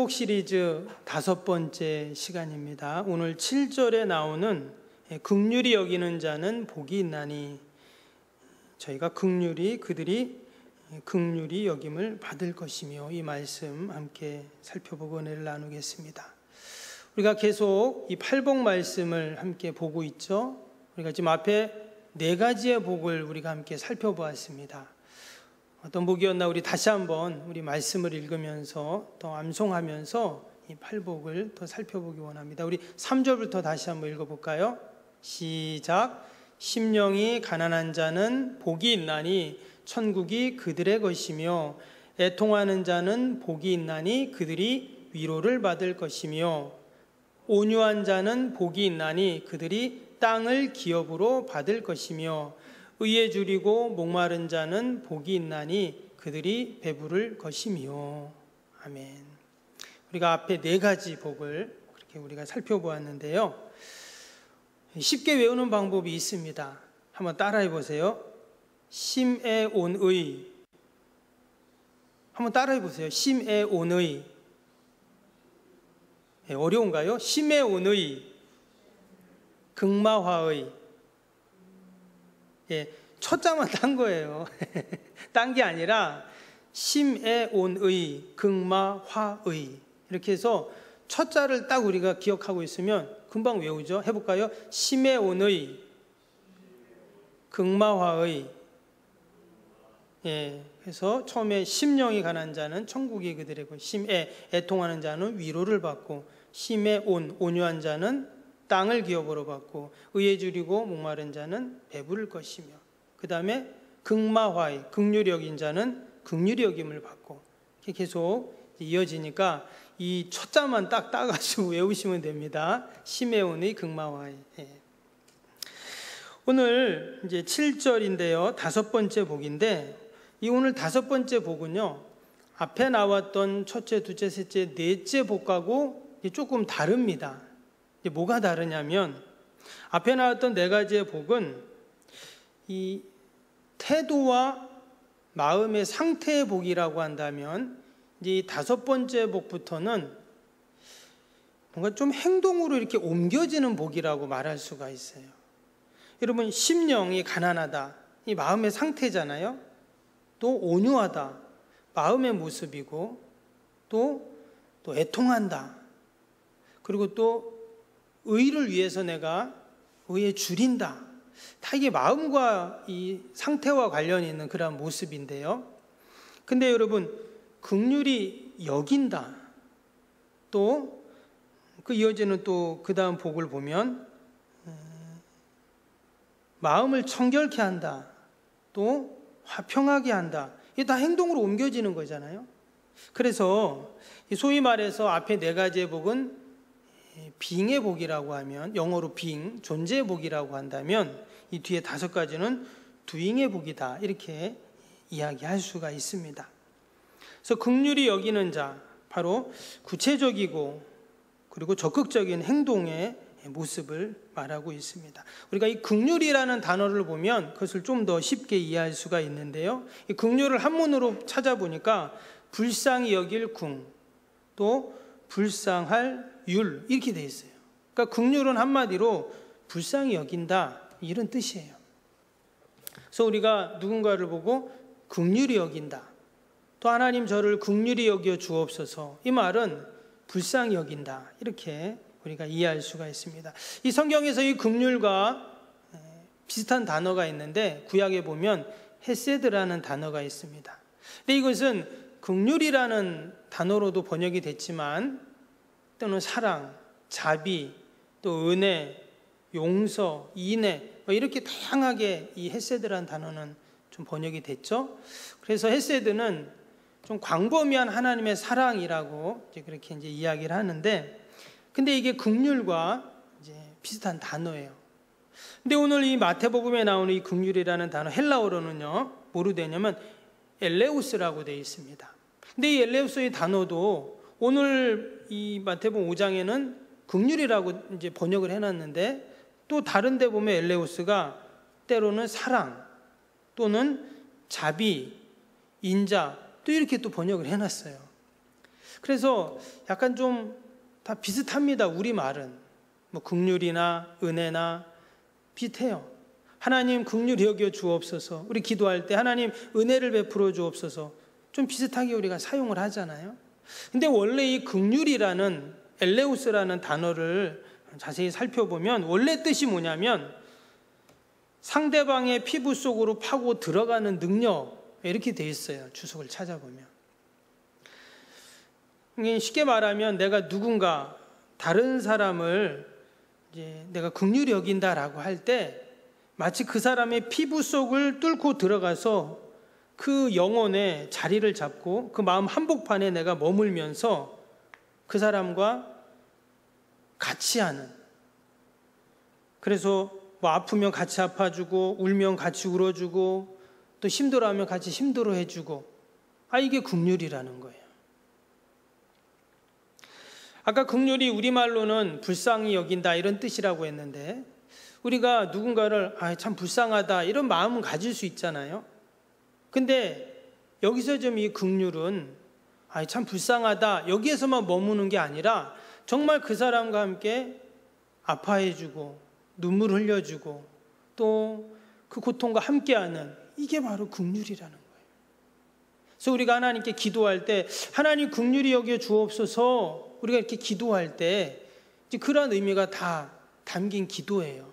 팔복 시리즈 5번째 시간입니다. 오늘 7절에 나오는 긍휼히 여기는 자는 복이 있나니, 저희가 그들이 긍휼히 여김을 받을 것이며, 이 말씀 함께 살펴보고 은혜를 나누겠습니다. 우리가 계속 이 팔복 말씀을 함께 보고 있죠. 우리가 지금 앞에 4가지의 복을 우리가 함께 살펴보았습니다. 어떤 복이었나, 우리 다시 한번 우리 말씀을 읽으면서 또 암송하면서 이 팔복을 더 살펴보기 원합니다. 우리 3절부터 다시 한번 읽어볼까요? 시작. 심령이 가난한 자는 복이 있나니 천국이 그들의 것이며, 애통하는 자는 복이 있나니 그들이 위로를 받을 것이며, 온유한 자는 복이 있나니 그들이 땅을 기업으로 받을 것이며, 의에 줄이고 목마른 자는 복이 있나니 그들이 배부를 것이며. 아멘. 우리가 앞에 4가지 복을 그렇게 우리가 살펴보았는데요, 쉽게 외우는 방법이 있습니다. 한번 따라해 보세요. 심에 온의. 한번 따라해 보세요. 심에 온의. 어려운가요? 심에 온의, 극마화의. 첫 자만 딴 거예요. 딴 게 아니라 심에 온의, 극마화의, 이렇게 해서 첫 자를 딱 우리가 기억하고 있으면 금방 외우죠. 해볼까요? 심에 온의, 극마화의. 그래서 처음에 심령이 가난한 자는 천국이 그들의 것, 심에 애통하는 자는 위로를 받고, 심에 온유한 자는 땅을 기업으로 받고, 의에 줄이고 목마른 자는 배부를 것이며, 그 다음에 극마화의, 긍휼히 여긴 자는 긍휼히 여김을 받고, 이렇게 계속 이어지니까 이 첫 자만 딱 따가지고 외우시면 됩니다. 심에 온의, 극마화의. 오늘 이제 7절인데요, 5번째 복인데, 이 오늘 5번째 복은요, 앞에 나왔던 첫째, 둘째, 셋째, 넷째 복하고 조금 다릅니다. 뭐가 다르냐면, 앞에 나왔던 4가지의 복은 이 태도와 마음의 상태의 복이라고 한다면, 이제 이 5번째 복부터는 뭔가 좀 행동으로 이렇게 옮겨지는 복이라고 말할 수가 있어요. 여러분, 심령이 가난하다, 이 마음의 상태잖아요. 또 온유하다, 마음의 모습이고, 또 애통한다, 그리고 또 의를 위해서 내가 의에 줄인다, 다 이게 마음과 이 상태와 관련이 있는 그런 모습인데요. 근데 여러분, 긍휼히 여긴다, 또 그 이어지는 또 그 다음 복을 보면 마음을 청결케 한다, 또 화평하게 한다, 이게 다 행동으로 옮겨지는 거잖아요. 그래서 소위 말해서 앞에 4가지의 복은 빙의 복이라고 하면, 영어로 빙, 존재의 복이라고 한다면, 이 뒤에 5가지는 두잉의 복이다, 이렇게 이야기할 수가 있습니다. 그래서 긍휼히 여기는 자, 바로 구체적이고 그리고 적극적인 행동의 모습을 말하고 있습니다. 우리가 이 긍휼이라는 단어를 보면 그것을 좀 더 쉽게 이해할 수가 있는데요, 이 긍휼을 한문으로 찾아보니까 불쌍히 여길 궁, 또 불쌍할 율, 이렇게 돼 있어요. 그러니까 긍휼은 한마디로 불쌍히 여긴다, 이런 뜻이에요. 그래서 우리가 누군가를 보고 긍휼히 여긴다, 또 하나님 저를 긍휼히 여겨 주옵소서, 이 말은 불쌍히 여긴다, 이렇게 우리가 이해할 수가 있습니다. 이 성경에서 이 긍휼과 비슷한 단어가 있는데, 구약에 보면 헤세드라는 단어가 있습니다. 근데 이것은 긍휼이라는 단어로도 번역이 됐지만, 또는 사랑, 자비, 또 은혜, 용서, 인애, 이렇게 다양하게 이 헤세드라는 단어는 좀 번역이 됐죠. 그래서 헤세드는 좀 광범위한 하나님의 사랑이라고 그렇게 이제 이야기를 하는데, 근데 이게 긍휼과 이제 비슷한 단어예요. 근데 오늘 이 마태복음에 나오는 이 긍휼이라는 단어, 헬라어로는요, 뭐로 되냐면 엘레우스라고 되어 있습니다. 근데 이 엘레우스의 단어도 오늘 이 마태복음 5장에는 긍휼이라고 이제 번역을 해놨는데, 또 다른 데 보면 엘레우스가 때로는 사랑, 또는 자비, 인자, 또 이렇게 또 번역을 해놨어요. 그래서 약간 좀 다 비슷합니다. 우리 말은 뭐 긍휼이나 은혜나 비슷해요. 하나님 긍휼히 여겨 주옵소서. 우리 기도할 때 하나님 은혜를 베풀어 주옵소서. 좀 비슷하게 우리가 사용을 하잖아요. 근데 원래 이 긍휼이라는 엘레우스라는 단어를 자세히 살펴보면 원래 뜻이 뭐냐면 상대방의 피부 속으로 파고 들어가는 능력, 이렇게 돼 있어요. 주석을 찾아보면. 쉽게 말하면 내가 누군가 다른 사람을 이제 내가 긍휼히 여긴다라고 할 때 마치 그 사람의 피부 속을 뚫고 들어가서 그 영혼의 자리를 잡고 그 마음 한복판에 내가 머물면서 그 사람과 같이 하는, 그래서 뭐 아프면 같이 아파주고 울면 같이 울어주고 또 힘들어하면 같이 힘들어해주고, 이게 긍휼이라는 거예요. 아까 긍휼이 우리말로는 불쌍히 여긴다 이런 뜻이라고 했는데, 우리가 누군가를 참 불쌍하다 이런 마음은 가질 수 있잖아요. 근데 여기서 좀 이 긍휼은 참 불쌍하다 여기에서만 머무는 게 아니라 정말 그 사람과 함께 아파해주고 눈물 흘려주고 또 그 고통과 함께하는, 이게 바로 긍휼이라는 거예요. 그래서 우리가 하나님께 기도할 때 하나님 긍휼히 여겨 주옵소서, 우리가 이렇게 기도할 때 이제 그런 의미가 다 담긴 기도예요.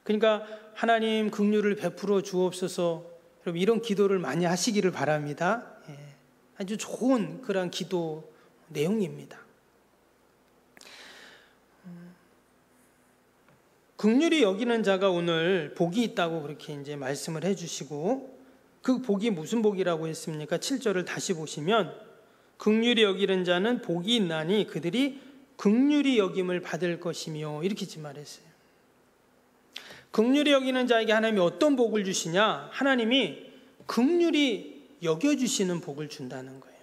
그러니까 하나님 긍휼을 베풀어 주옵소서, 여러분 이런 기도를 많이 하시기를 바랍니다. 아주 좋은 그런 기도 내용입니다. 긍휼히 여기는 자가 오늘 복이 있다고 그렇게 이제 말씀을 해주시고, 그 복이 무슨 복이라고 했습니까? 7절을 다시 보시면 긍휼히 여기는 자는 복이 있나니 그들이 긍휼히 여김을 받을 것이며, 이렇게 말했어요. 긍휼히 여기는 자에게 하나님이 어떤 복을 주시냐? 하나님이 긍휼히 여겨주시는 복을 준다는 거예요.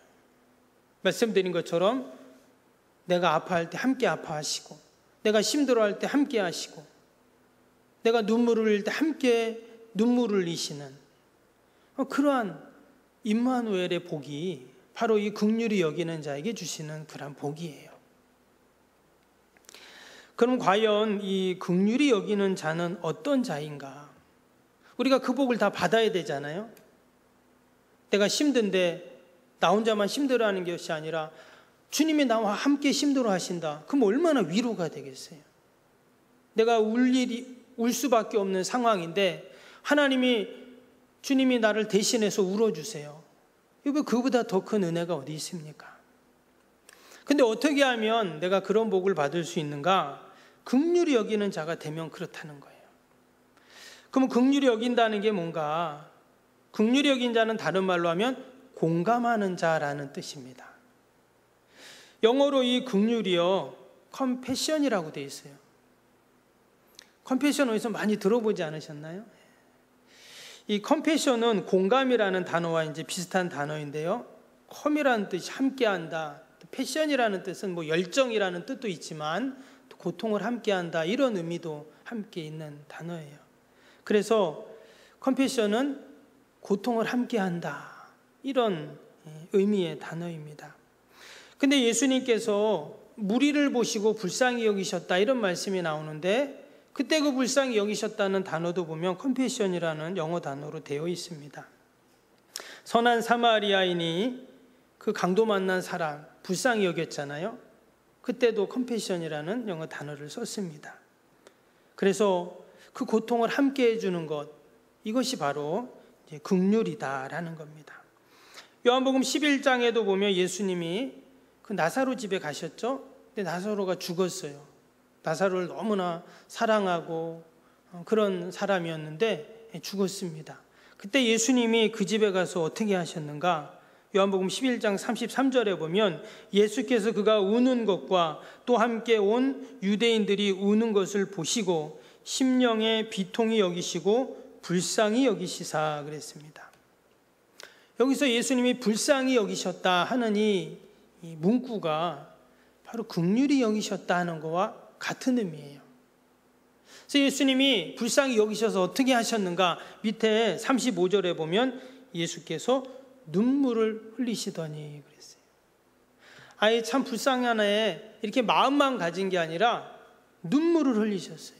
말씀드린 것처럼 내가 아파할 때 함께 아파하시고, 내가 힘들어할 때 함께 하시고, 내가 눈물을 흘릴 때 함께 눈물을 흘리시는 그러한 임마누엘의 복이 바로 이 긍휼히 여기는 자에게 주시는 그런 복이에요. 그럼 과연 이 긍휼히 여기는 자는 어떤 자인가? 우리가 그 복을 다 받아야 되잖아요. 내가 힘든데 나 혼자만 힘들어하는 것이 아니라 주님이 나와 함께 힘들어 하신다. 그럼 얼마나 위로가 되겠어요. 내가 울 수밖에 없는 상황인데 주님이 나를 대신해서 울어주세요. 이거 그보다 더 큰 은혜가 어디 있습니까? 근데 어떻게 하면 내가 그런 복을 받을 수 있는가? 긍휼히 여기는 자가 되면 그렇다는 거예요. 그럼 긍휼히 여긴다는 게 뭔가? 긍휼히 여긴 자는 다른 말로 하면 공감하는 자라는 뜻입니다. 영어로 이 긍휼이요, 컴패션이라고 되어 있어요. 컴패션 어디서 많이 들어보지 않으셨나요? 이 컴패션은 공감이라는 단어와 이제 비슷한 단어인데요. 컴이라는 뜻이 함께한다. 패션이라는 뜻은 뭐 열정이라는 뜻도 있지만 또 고통을 함께한다, 이런 의미도 함께 있는 단어예요. 그래서 컴패션은 고통을 함께한다, 이런 의미의 단어입니다. 근데 예수님께서 무리를 보시고 불쌍히 여기셨다, 이런 말씀이 나오는데 그때 그 불쌍히 여기셨다는 단어도 보면 컴패션이라는 영어 단어로 되어 있습니다. 선한 사마리아인이 그 강도 만난 사람 불쌍히 여겼잖아요. 그때도 컴패션이라는 영어 단어를 썼습니다. 그래서 그 고통을 함께 해주는 것, 이것이 바로 이제 긍휼이다라는 겁니다. 요한복음 11장에도 보면 예수님이 그 나사로 집에 가셨죠. 근데 나사로가 죽었어요. 나사로를 너무나 사랑하고 그런 사람이었는데 죽었습니다. 그때 예수님이 그 집에 가서 어떻게 하셨는가? 요한복음 11장 33절에 보면 예수께서 그가 우는 것과 또 함께 온 유대인들이 우는 것을 보시고 심령에 비통히 여기시고 불쌍히 여기시사 그랬습니다. 여기서 예수님이 불쌍히 여기셨다 하는 이 문구가 바로 긍휼히 여기셨다 하는 것과 같은 의미예요. 그래서 예수님이 불쌍히 여기셔서 어떻게 하셨는가? 밑에 35절에 보면 예수께서 눈물을 흘리시더니 그랬어요. 아예 참 불쌍하네 이렇게 마음만 가진 게 아니라 눈물을 흘리셨어요.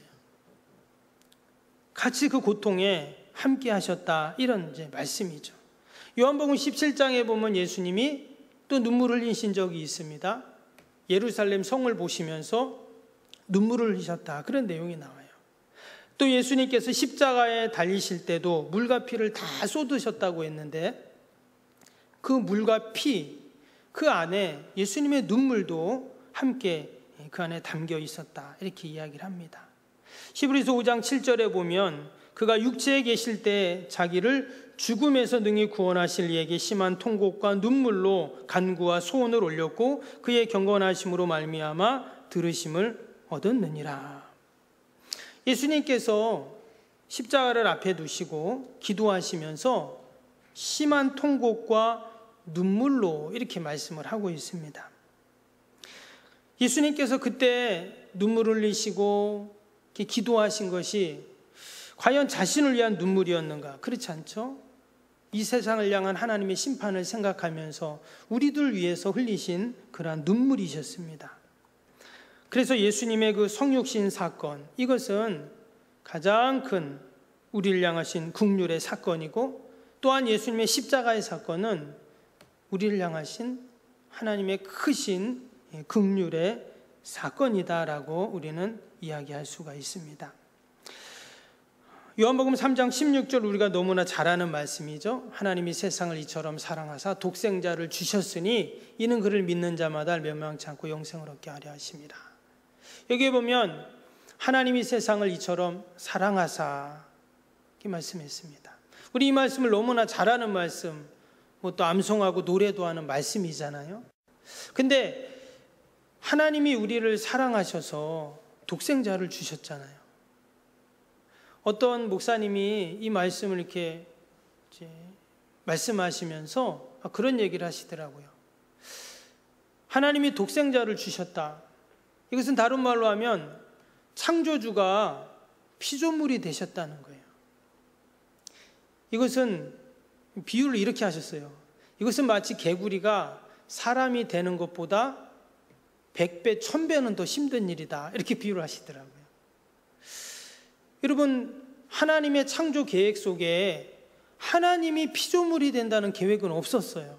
같이 그 고통에 함께 하셨다, 이런 이제 말씀이죠. 요한복음 17장에 보면 예수님이 또 눈물을 흘리신 적이 있습니다. 예루살렘 성을 보시면서 눈물을 흘리셨다, 그런 내용이 나와요. 또 예수님께서 십자가에 달리실 때도 물과 피를 다 쏟으셨다고 했는데 그 물과 피, 그 안에 예수님의 눈물도 함께 그 안에 담겨 있었다, 이렇게 이야기를 합니다. 히브리서 5장 7절에 보면 그가 육체에 계실 때 자기를 죽음에서 능히 구원하실 이에게 심한 통곡과 눈물로 간구와 소원을 올렸고 그의 경건하심으로 말미암아 들으심을 얻었느니라. 예수님께서 십자가를 앞에 두시고 기도하시면서 심한 통곡과 눈물로 이렇게 말씀을 하고 있습니다. 예수님께서 그때 눈물을 흘리시고 이렇게 기도하신 것이 과연 자신을 위한 눈물이었는가? 그렇지 않죠? 이 세상을 향한 하나님의 심판을 생각하면서 우리들 위해서 흘리신 그러한 눈물이셨습니다. 그래서 예수님의 그 성육신 사건, 이것은 가장 큰 우리를 향하신 국률의 사건이고, 또한 예수님의 십자가의 사건은 우리를 향하신 하나님의 크신 국률의 사건이다라고 우리는 이야기할 수가 있습니다. 요한복음 3장 16절 우리가 너무나 잘 아는 말씀이죠. 하나님이 세상을 이처럼 사랑하사 독생자를 주셨으니 이는 그를 믿는 자마다 멸망치 않고 영생을 얻게 하려 하심이라. 여기에 보면 하나님이 세상을 이처럼 사랑하사 이렇게 말씀했습니다. 우리 이 말씀을 너무나 잘 아는 말씀, 또 암송하고 노래도 하는 말씀이잖아요. 근데 하나님이 우리를 사랑하셔서 독생자를 주셨잖아요. 어떤 목사님이 이 말씀을 이렇게 말씀하시면서 그런 얘기를 하시더라고요. 하나님이 독생자를 주셨다. 이것은 다른 말로 하면 창조주가 피조물이 되셨다는 거예요. 이것은 비유를 이렇게 하셨어요. 이것은 마치 개구리가 사람이 되는 것보다 100배, 1000배는 더 힘든 일이다, 이렇게 비유를 하시더라고요. 여러분, 하나님의 창조 계획 속에 하나님이 피조물이 된다는 계획은 없었어요.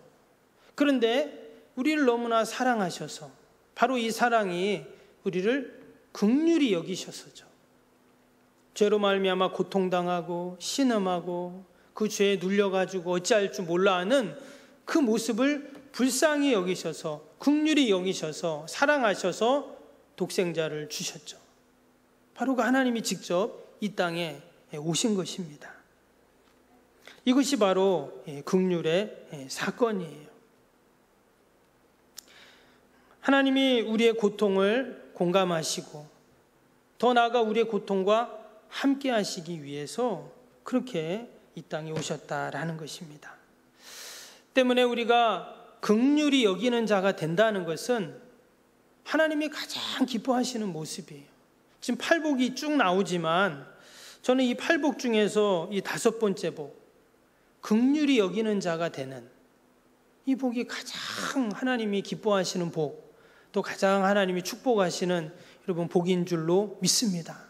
그런데 우리를 너무나 사랑하셔서 바로 이 사랑이 우리를 긍휼히 여기셔서죠. 죄로 말미암아 고통당하고 신음하고 그 죄에 눌려가지고 어찌할 줄 몰라 하는 그 모습을 불쌍히 여기셔서 긍휼히 여기셔서 사랑하셔서 독생자를 주셨죠. 바로 그 하나님이 직접 이 땅에 오신 것입니다. 이것이 바로 긍휼의 사건이에요. 하나님이 우리의 고통을 공감하시고 더 나아가 우리의 고통과 함께 하시기 위해서 그렇게 이 땅에 오셨다라는 것입니다. 때문에 우리가 긍휼히 여기는 자가 된다는 것은 하나님이 가장 기뻐하시는 모습이에요. 지금 팔복이 쭉 나오지만 저는 이 팔복 중에서 이 5번째 복, 긍휼히 여기는 자가 되는 이 복이 가장 하나님이 기뻐하시는 복, 또 가장 하나님이 축복하시는 여러분 복인 줄로 믿습니다.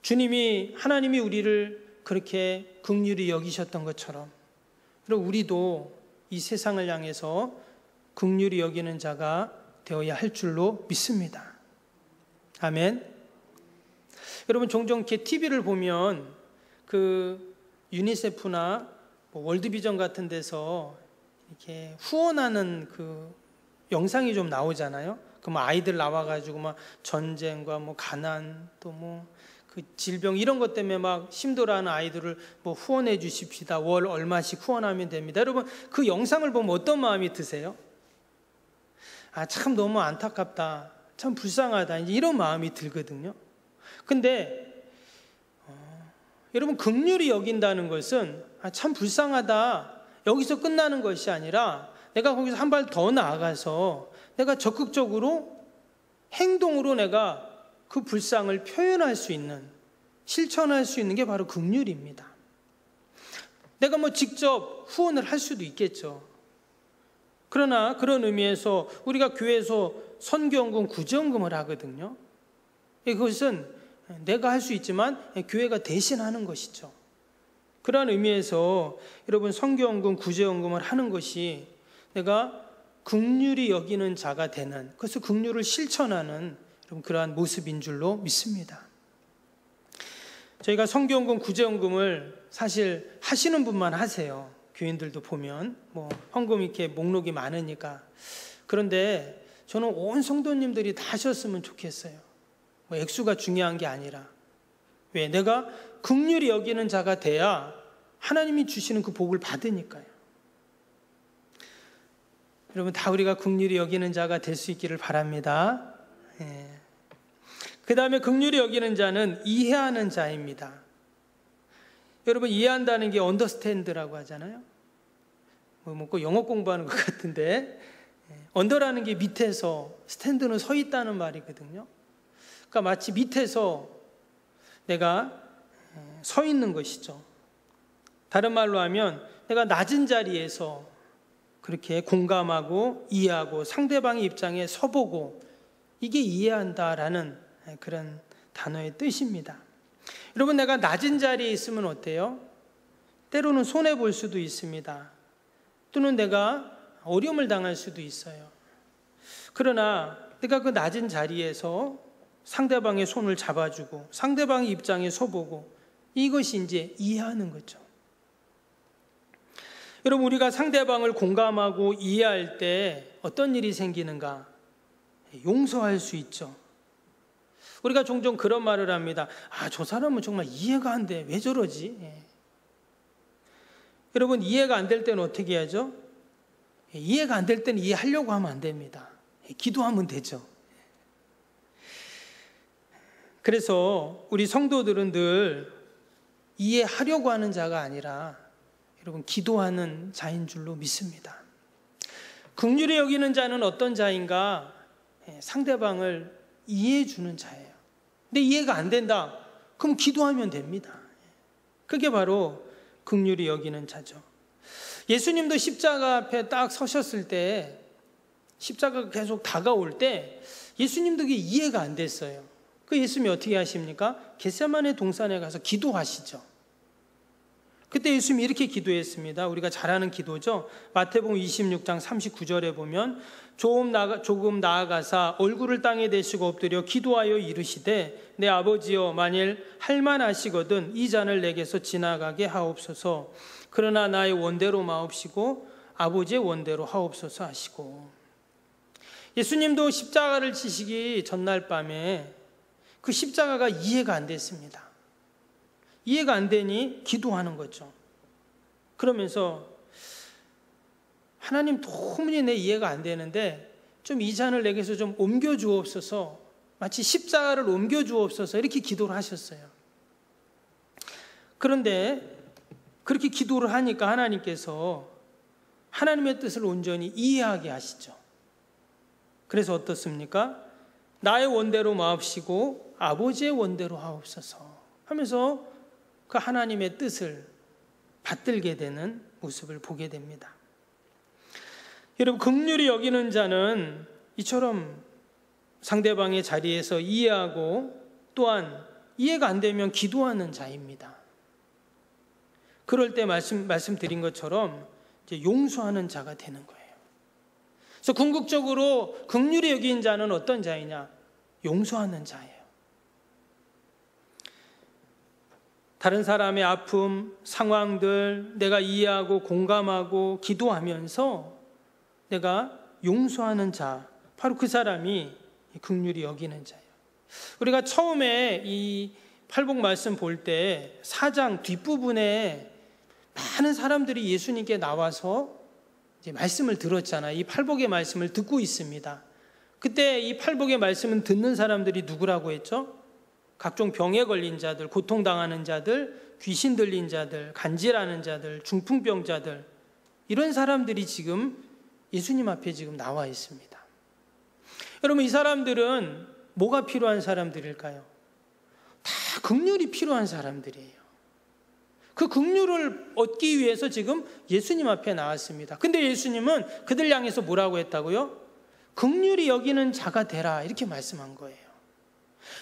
주님이, 하나님이 우리를 그렇게 긍휼히 여기셨던 것처럼 그리고 우리도 이 세상을 향해서 긍휼히 여기는 자가 되어야 할 줄로 믿습니다. 아멘. 여러분, 종종 이렇게 TV를 보면 그 유니세프나 월드비전 같은 데서 이렇게 후원하는 그 영상이 좀 나오잖아요. 그 뭐 아이들 나와가지고 막 전쟁과 뭐 가난 또 뭐 그 질병 이런 것 때문에 막 힘들어하는 아이들을 뭐 후원해 주십시다. 월 얼마씩 후원하면 됩니다. 여러분, 그 영상을 보면 어떤 마음이 드세요? 아, 참 너무 안타깝다. 참 불쌍하다. 이제 이런 마음이 들거든요. 근데 여러분, 긍휼히 여긴다는 것은 참 불쌍하다, 여기서 끝나는 것이 아니라 내가 거기서 한 발 더 나아가서 내가 적극적으로 행동으로 내가 그 불쌍을 표현할 수 있는, 실천할 수 있는 게 바로 긍휼입니다. 내가 뭐 직접 후원을 할 수도 있겠죠. 그러나 그런 의미에서 우리가 교회에서 선교헌금, 구제헌금을 하거든요. 그것은 내가 할 수 있지만 교회가 대신하는 것이죠. 그러한 의미에서 여러분 선교헌금, 구제헌금을 하는 것이 내가 긍휼히 여기는 자가 되는, 그래서 긍휼을 실천하는 그러한 모습인 줄로 믿습니다. 저희가 선교헌금, 구제헌금을 사실 하시는 분만 하세요. 교인들도 보면 헌금 이렇게 목록이 많으니까. 그런데 저는 온 성도님들이 다 하셨으면 좋겠어요. 액수가 중요한 게 아니라, 왜? 내가 긍휼히 여기는 자가 돼야 하나님이 주시는 그 복을 받으니까요. 여러분, 다 우리가 긍휼히 여기는 자가 될 수 있기를 바랍니다. 그 다음에 긍휼히 여기는 자는 이해하는 자입니다. 여러분, 이해한다는 게 언더스탠드라고 하잖아요. 꼭 영어 공부하는 것 같은데, 언더라는 게 밑에서, 스탠드는 서 있다는 말이거든요. 그러니까 마치 밑에서 내가 서 있는 것이죠. 다른 말로 하면 내가 낮은 자리에서 그렇게 공감하고 이해하고 상대방의 입장에 서보고, 이게 이해한다라는 그런 단어의 뜻입니다. 여러분, 내가 낮은 자리에 있으면 어때요? 때로는 손해볼 수도 있습니다. 또는 내가 어려움을 당할 수도 있어요. 그러나 내가 그 낮은 자리에서 상대방의 손을 잡아주고 상대방의 입장에 서보고, 이것이 이제 이해하는 거죠. 여러분, 우리가 상대방을 공감하고 이해할 때 어떤 일이 생기는가? 용서할 수 있죠. 우리가 종종 그런 말을 합니다. 저 사람은 정말 이해가 안 돼. 왜 저러지? 여러분, 이해가 안 될 때는 어떻게 하죠? 이해가 안 될 때는 이해하려고 하면 안 됩니다. 기도하면 되죠. 그래서 우리 성도들은 늘 이해하려고 하는 자가 아니라 여러분, 기도하는 자인 줄로 믿습니다. 긍휼히 여기는 자는 어떤 자인가? 상대방을 이해해 주는 자예요. 근데 이해가 안 된다. 그럼 기도하면 됩니다. 그게 바로 긍휼히 여기는 자죠. 예수님도 십자가 앞에 딱 서셨을 때, 십자가가 계속 다가올 때 예수님도 그게 이해가 안 됐어요. 그 예수님이 어떻게 하십니까? 겟세마네 동산에 가서 기도하시죠. 그때 예수님이 이렇게 기도했습니다. 우리가 잘 아는 기도죠. 마태복음 26장 39절에 보면 조금 나아가사 얼굴을 땅에 대시고 엎드려 기도하여 이르시되, 내 아버지여, 만일 할만하시거든 이 잔을 내게서 지나가게 하옵소서. 그러나 나의 원대로 마옵시고 아버지의 원대로 하옵소서 하시고. 예수님도 십자가를 지시기 전날 밤에 그 십자가가 이해가 안 됐습니다. 이해가 안 되니 기도하는 거죠. 그러면서 하나님, 도무지 내 이해가 안 되는데 좀 이 잔을 내게서 좀 옮겨 주옵소서, 마치 십자가를 옮겨 주옵소서, 이렇게 기도를 하셨어요. 그런데 그렇게 기도를 하니까 하나님께서 하나님의 뜻을 온전히 이해하게 하시죠. 그래서 어떻습니까? 나의 원대로 마옵시고 아버지의 원대로 하옵소서 하면서 그 하나님의 뜻을 받들게 되는 모습을 보게 됩니다. 여러분, 긍휼히 여기는 자는 이처럼 상대방의 자리에서 이해하고, 또한 이해가 안 되면 기도하는 자입니다. 그럴 때 말씀드린 것처럼 이제 용서하는 자가 되는 거예요. 그래서 궁극적으로 긍휼히 여긴 자는 어떤 자이냐? 용서하는 자예요. 다른 사람의 아픔, 상황들 내가 이해하고 공감하고 기도하면서 내가 용서하는 자, 바로 그 사람이 긍휼히 여기는 자예요. 우리가 처음에 이 팔복 말씀 볼 때 4장 뒷부분에 많은 사람들이 예수님께 나와서 이제 말씀을 들었잖아요. 이 팔복의 말씀을 듣고 있습니다. 그때 이 팔복의 말씀은 듣는 사람들이 누구라고 했죠? 각종 병에 걸린 자들, 고통당하는 자들, 귀신 들린 자들, 간질하는 자들, 중풍병자들, 이런 사람들이 지금 예수님 앞에 지금 나와 있습니다. 여러분, 이 사람들은 뭐가 필요한 사람들일까요? 다 긍휼이 필요한 사람들이에요. 그 긍휼을 얻기 위해서 지금 예수님 앞에 나왔습니다. 근데 예수님은 그들 향해서 뭐라고 했다고요? 긍휼히 여기는 자가 되라, 이렇게 말씀한 거예요.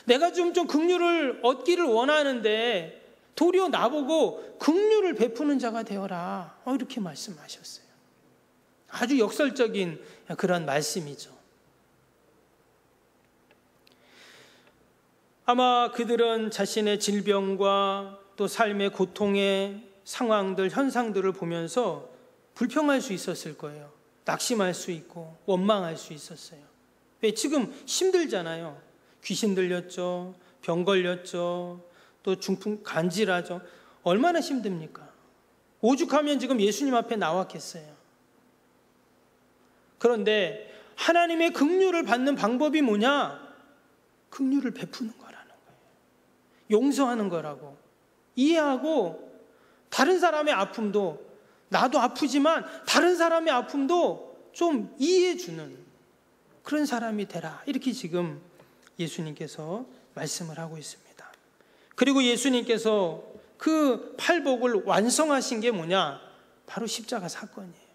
내가 좀 긍휼을 얻기를 원하는데 도리어 나보고 긍휼을 베푸는 자가 되어라, 이렇게 말씀하셨어요. 아주 역설적인 그런 말씀이죠. 아마 그들은 자신의 질병과 또 삶의 고통의 상황들, 현상들을 보면서 불평할 수 있었을 거예요. 낙심할 수 있고 원망할 수 있었어요. 왜? 지금 힘들잖아요. 귀신 들렸죠, 병 걸렸죠, 또 중풍 간질하죠. 얼마나 힘듭니까? 오죽하면 지금 예수님 앞에 나왔겠어요. 그런데 하나님의 긍휼을 받는 방법이 뭐냐? 긍휼을 베푸는 거라는 거예요. 용서하는 거라고. 이해하고 다른 사람의 아픔도, 나도 아프지만 다른 사람의 아픔도 좀 이해해주는 그런 사람이 되라, 이렇게 지금 예수님께서 말씀을 하고 있습니다. 그리고 예수님께서 그 팔복을 완성하신 게 뭐냐? 바로 십자가 사건이에요.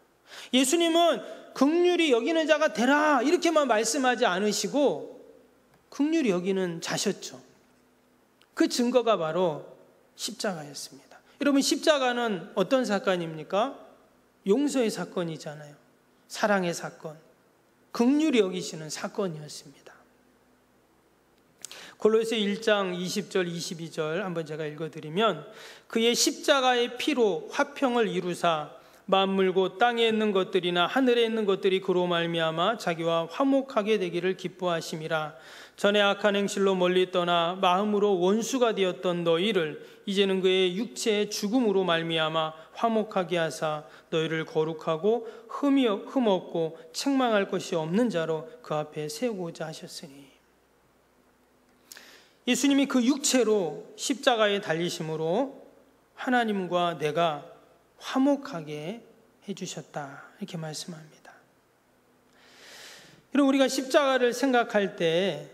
예수님은 긍휼히 여기는 자가 되라, 이렇게만 말씀하지 않으시고 긍휼히 여기는 자셨죠. 그 증거가 바로 십자가였습니다. 여러분, 십자가는 어떤 사건입니까? 용서의 사건이잖아요. 사랑의 사건, 긍휼히 여기시는 사건이었습니다. 골로새 1장 20절 22절 한번 제가 읽어드리면, 그의 십자가의 피로 화평을 이루사 만물 곧 땅에 있는 것들이나 하늘에 있는 것들이 그로 말미암아 자기와 화목하게 되기를 기뻐하심이라. 전에 악한 행실로 멀리 떠나 마음으로 원수가 되었던 너희를 이제는 그의 육체의 죽음으로 말미암아 화목하게 하사 너희를 거룩하고 흠없고 책망할 것이 없는 자로 그 앞에 세우고자 하셨으니. 예수님이 그 육체로 십자가에 달리심으로 하나님과 내가 화목하게 해주셨다, 이렇게 말씀합니다. 여러분, 우리가 십자가를 생각할 때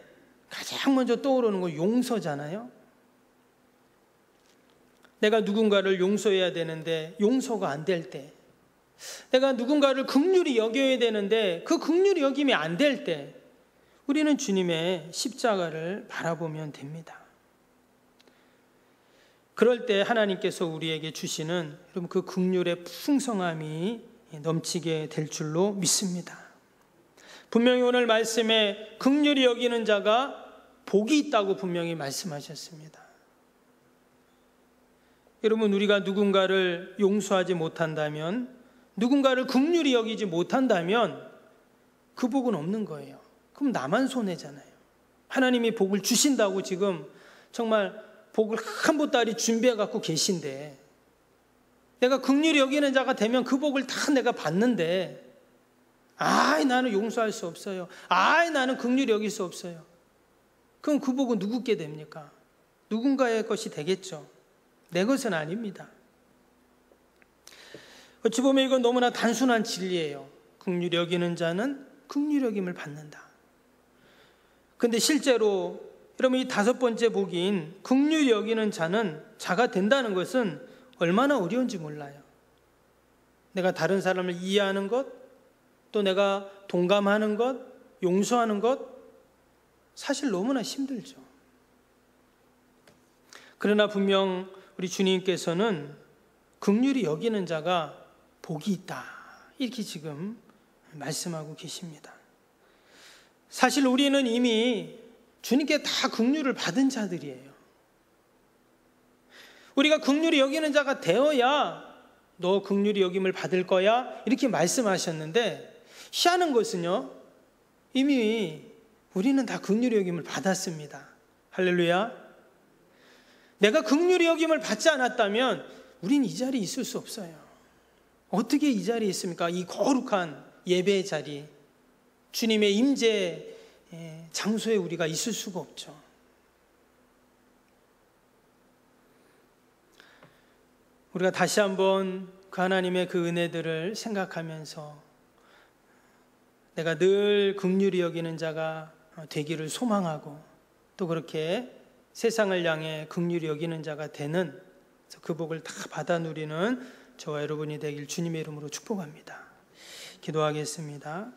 가장 먼저 떠오르는 건 용서잖아요. 내가 누군가를 용서해야 되는데 용서가 안 될 때, 내가 누군가를 긍휼히 여겨야 되는데 그 긍휼히 여김이 안 될 때, 우리는 주님의 십자가를 바라보면 됩니다. 그럴 때 하나님께서 우리에게 주시는 여러분 그 긍휼의 풍성함이 넘치게 될 줄로 믿습니다. 분명히 오늘 말씀에 긍휼히 여기는 자가 복이 있다고 분명히 말씀하셨습니다. 여러분, 우리가 누군가를 용서하지 못한다면, 누군가를 긍휼히 여기지 못한다면 그 복은 없는 거예요. 그럼 나만 손해잖아요. 하나님이 복을 주신다고 지금 정말 복을 한 보따리 준비해 갖고 계신데, 내가 긍휼히 여기는 자가 되면 그 복을 다 내가 받는데, 나는 용서할 수 없어요, 나는 긍휼히 여길 수 없어요. 그럼 그 복은 누구께 됩니까? 누군가의 것이 되겠죠. 내 것은 아닙니다. 어찌 보면 이건 너무나 단순한 진리예요. 긍휼히 여기는 자는 긍휼히 여김을 받는다. 근데 실제로 여러분, 이 다섯 번째 복인 긍휼히 여기는 자는 자가 된다는 것은 얼마나 어려운지 몰라요. 내가 다른 사람을 이해하는 것, 또 내가 동감하는 것, 용서하는 것, 사실 너무나 힘들죠. 그러나 분명 우리 주님께서는 긍휼히 여기는 자가 복이 있다, 이렇게 지금 말씀하고 계십니다. 사실 우리는 이미 주님께 다 긍휼을 받은 자들이에요. 우리가 긍휼히 여기는 자가 되어야 너 긍휼히 여김을 받을 거야, 이렇게 말씀하셨는데, 희한한 것은요, 이미 우리는 다 긍휼히 여김을 받았습니다. 할렐루야. 내가 긍휼히 여김을 받지 않았다면 우린 이 자리에 있을 수 없어요. 어떻게 이 자리에 있습니까? 이 거룩한 예배의 자리, 주님의 임재 장소에 우리가 있을 수가 없죠. 우리가 다시 한번 그 하나님의 그 은혜들을 생각하면서 내가 늘 긍휼히 여기는 자가 되기를 소망하고, 또 그렇게 세상을 향해 긍휼히 여기는 자가 되는 그래서 그 복을 다 받아 누리는 저와 여러분이 되길 주님의 이름으로 축복합니다. 기도하겠습니다.